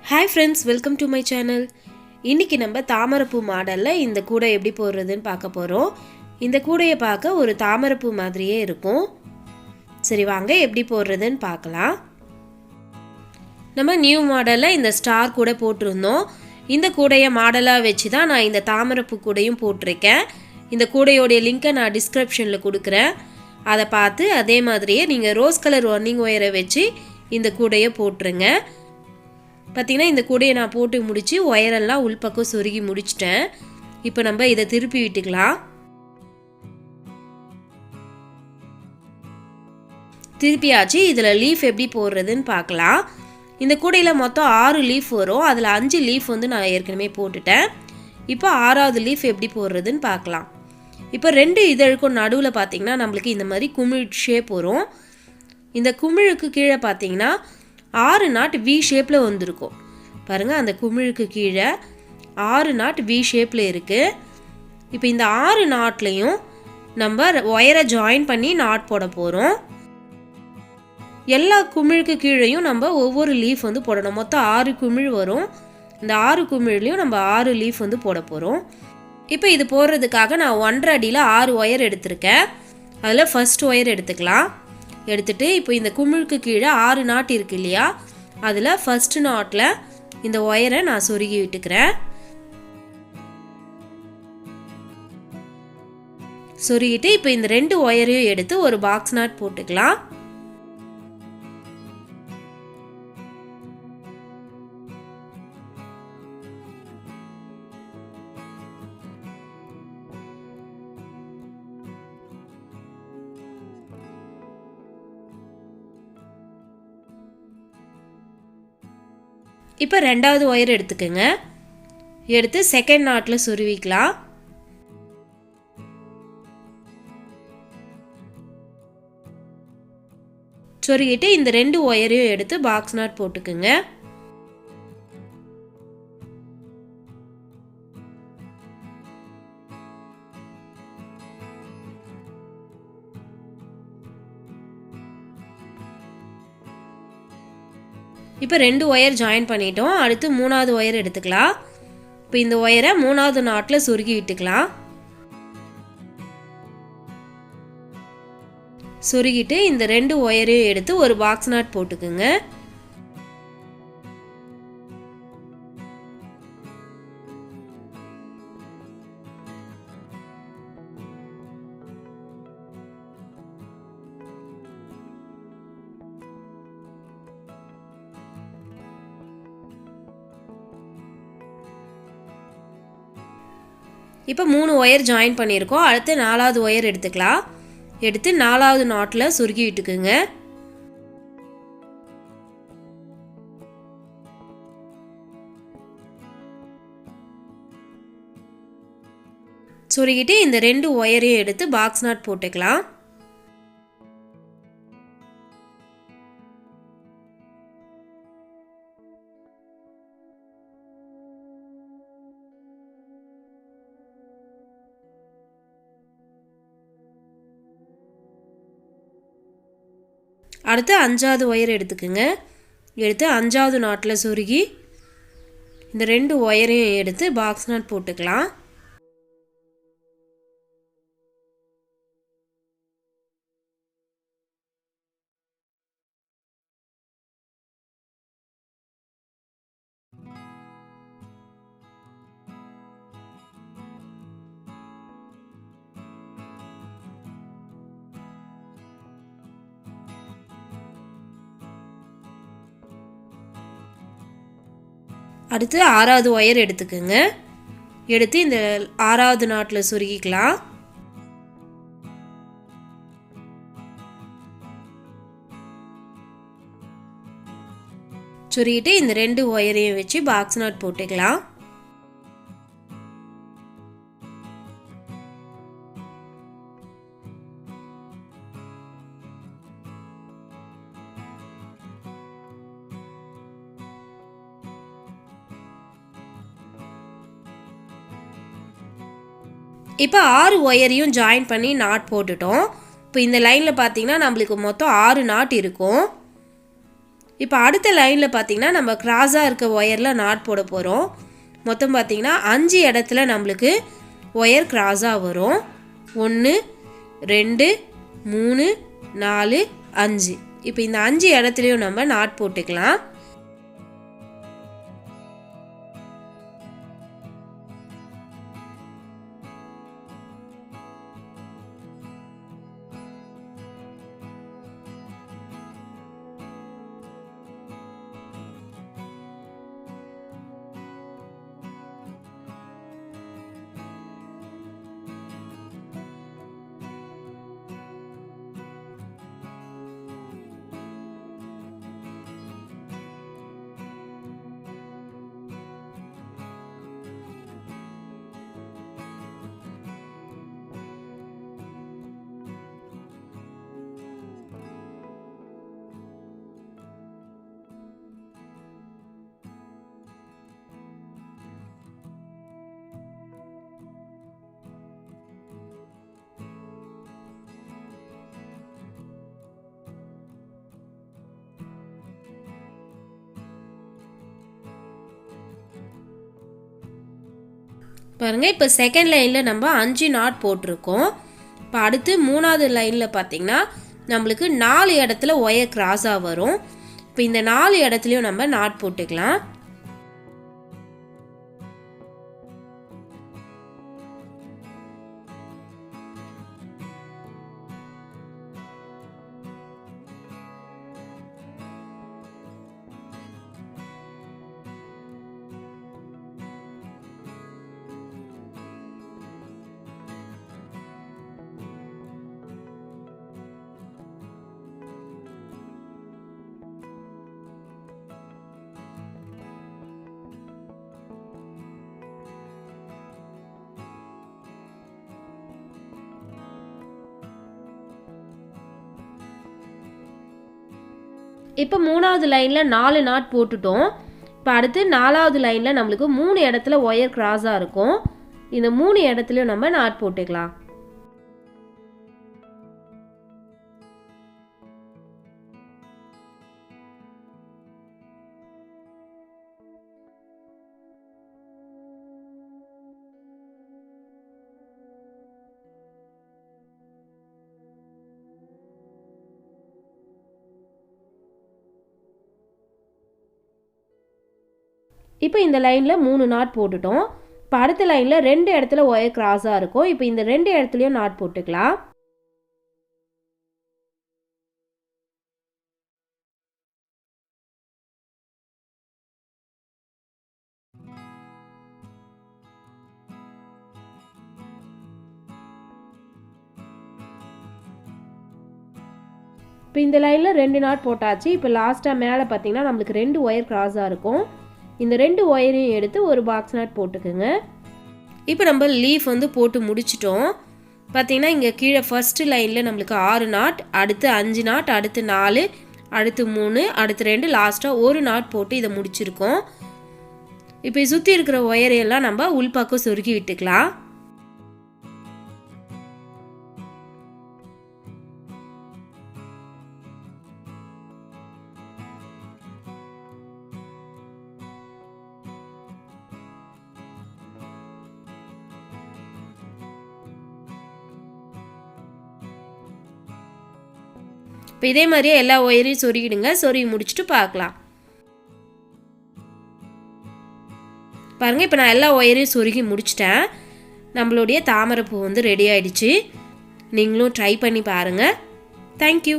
Hi friends, welcome to my channel. இன்னைக்கு நம்ம தாமரைப்பூ மாடல்ல இந்த கூடை எப்படி போடுறதுன்னு பார்க்க போறோம். இந்த கூடையை பார்க்க ஒரு தாமரைப்பூ மாதிரியே இருக்கும். சரி வாங்க எப்படி போடுறதுன்னு பார்க்கலாம். நம்ம நியூ மாடல்ல இந்த ஸ்டார் கூட போட்டுருந்தோம். இந்த கூடையை மாடலா வச்சு தான் நான் இந்த தாமரைப்பூ கூடையும் போட்டிருக்கேன். இந்த கூடையோட லிங்கை நான் டிஸ்கிரிப்ஷன்ல கொடுக்கிறேன். அதை பார்த்து அதே மாதிரியே நீங்க ரோஸ் கலர் ரன்னிங் ஒயரை வச்சு இந்த கூடையை போட்டுருங்க. பார்த்தீங்கன்னா இந்த கூடையை நான் போட்டு முடிச்சு ஒயரெல்லாம் உள்பக்கம் சொருகி முடிச்சிட்டேன். இப்போ நம்ம இதை திருப்பி விட்டுக்கலாம். திருப்பியாச்சு. இதில் லீஃப் எப்படி போடுறதுன்னு பார்க்கலாம். இந்த கூடையில் மொத்தம் 6 லீஃப் வரும். அதில் 5 லீஃப் வந்து நான் ஏற்கனவே போட்டுட்டேன். இப்போ 6வது லீஃப் எப்படி போடுறதுன்னு பார்க்கலாம். இப்போ 2 இதழுக்கும் நடுவில் பார்த்தீங்கன்னா நம்மளுக்கு இந்த மாதிரி குமிழ் ஷேப் வரும். இந்த குமிழுக்கு கீழே பார்த்தீங்கன்னா 6 நாட் வி ஷேப்பில் வந்திருக்கும். பாருங்கள், அந்த குமிழுக்கு கீழே 6 நாட் வி ஷேப்பில் இருக்குது. இப்போ இந்த 6 நாட்லேயும் நம்ம ஒயரை ஜாயின் பண்ணி நாட் போட போகிறோம். எல்லா குமிழுக்கு கீழேயும் நம்ம ஒவ்வொரு லீஃப் வந்து போடணும். மொத்தம் 6 குமிழ் வரும். இந்த 6 குமிழ்லையும் நம்ம 6 லீஃப் வந்து போட போகிறோம். இப்போ இது போடுறதுக்காக நான் 1.5 அடியில் 6 ஒயர் எடுத்திருக்கேன். அதில் ஃபர்ஸ்ட் ஒயர் எடுத்துக்கலாம். எடுத்துட்டு இப்போ இந்த குமிழுக்கு கீழே 6 நாட் இருக்கு இல்லையா, அதில் ஃபர்ஸ்ட் நாட்டில் இந்த ஒயரை நான் சொருகி விட்டுக்கிறேன். சொருகிட்டு இப்போ இந்த 2 ஒயரையும் எடுத்து ஒரு பாக்ஸ் நாட் போட்டுக்கலாம். இப்போ 2வது ஒயர் எடுத்துக்கோங்க. எடுத்து செகண்ட் நாட்டில் சொருவிக்கலாம். சொருகிட்டு இந்த 2 ஒயரையும் எடுத்து பாக்ஸ் நாட் போட்டுக்குங்க. இப்போ 2 ஒயர் ஜாயின் பண்ணிட்டோம். அடுத்து 3வது ஒயர் எடுத்துக்கலாம். இப்போ இந்த ஒயரை 3வது நாட்டில் சொருகி விட்டுக்கலாம். சொருகிட்டு இந்த 2 ஒயரையும் எடுத்து ஒரு பாக்ஸ் நாட் போட்டுக்குங்க. இப்போ 3 ஒயர் ஜாயின் பண்ணியிருக்கோம். அடுத்து 4வது ஒயர் எடுத்துக்கலாம். எடுத்து 4வது நாட்டில் சொருகி விட்டுக்குங்க. சொருகிட்டு இந்த 2 ஒயரையும் எடுத்து பாக்ஸ் நாட் போட்டுக்கலாம். அடுத்து 5வது ஒயர் எடுத்துக்குங்க. எடுத்து 5வது நாட்டில் சொருகி இந்த 2 ஒயரையும் எடுத்து பாக்ஸ் நாட் போட்டுக்கலாம். அடுத்து 6வது ஒயர் எடுத்துக்கோங்க. எடுத்து இந்த 6வது நாட்டில் சொருகிக்கலாம். சொருகிட்டு இந்த 2 ஒயரையும் வச்சு பாக்ஸ் நாட் போட்டுக்கலாம். இப்போ 6 ஒயரையும் ஜாயின் பண்ணி நாட் போட்டுட்டோம். இப்போ இந்த லைனில் பார்த்தீங்கன்னா நம்மளுக்கு மொத்தம் 6 நாட் இருக்கும். இப்போ அடுத்த லைனில் பார்த்திங்கன்னா நம்ம கிராஸாக இருக்க ஒயரில் நாட் போட போகிறோம். மொத்தம் பார்த்திங்கன்னா 5 இடத்துல நம்மளுக்கு ஒயர் கிராஸாக வரும். 1 2 3 4 5. இப்போ இந்த 5 இடத்துலையும் நம்ம நாட் போட்டுக்கலாம். பாருங்கள், இப்போ செகண்ட் லைனில் நம்ம 5 நாட் போட்டிருக்கோம். இப்போ அடுத்து 3வது லைனில் பார்த்திங்கன்னா நம்மளுக்கு 4 இடத்துல ஒயர் கிராஸாக வரும். இப்போ இந்த 4 இடத்துலையும் நம்ம நாட் போட்டுக்கலாம். இப்போ 3வது லைனில் 4 நாட் போட்டுட்டோம். இப்போ அடுத்து 4வது லைனில் நம்மளுக்கு 3 இடத்துல ஒயர் கிராஸாக இருக்கும். இந்த 3 இடத்துலையும் நம்ம நாட் போட்டுக்கலாம். இப்போ இந்த லைனில் 3 நாட் போட்டுட்டோம். இப்போ அடுத்த லைனில் 2 இடத்துல ஒயர் கிராஸாக இருக்கும். இப்போ இந்த 2 இடத்துலையும் நாட் போட்டுக்கலாம். இப்போ இந்த லைனில் 2 நாட் போட்டாச்சு. இப்போ லாஸ்ட்டாக மேலே பார்த்தீங்கன்னா நம்மளுக்கு 2 ஒயர் கிராஸாக இருக்கும். இந்த 2 ஒயரையும் எடுத்து ஒரு பாக்ஸ் நாட் போட்டுக்குங்க. இப்போ நம்ம லீஃப் வந்து போட்டு முடிச்சிட்டோம். பார்த்தீங்கன்னா இங்கே கீழே ஃபஸ்ட்டு லைனில் நம்மளுக்கு 6 நாட், அடுத்து 5 நாட், அடுத்து 4, அடுத்து 3, அடுத்து 2, லாஸ்ட்டாக 1 நாட் போட்டு இதை முடிச்சிருக்கோம். இப்போ சுற்றி இருக்கிற ஒயரையெல்லாம் நம்ம உள்பக்கம் சொருகி விட்டுக்கலாம். இப்போ இதே மாதிரியே எல்லா ஒயரையும் சொருகிடுங்க. சொருகி முடிச்சுட்டு பார்க்கலாம். பாருங்கள், இப்போ நான் எல்லா ஒயரையும் சொருகி முடிச்சிட்டேன். நம்மளுடைய தாமரைப்பூ வந்து ரெடி ஆயிடுச்சு. நீங்களும் ட்ரை பண்ணி பாருங்கள். தேங்க்யூ.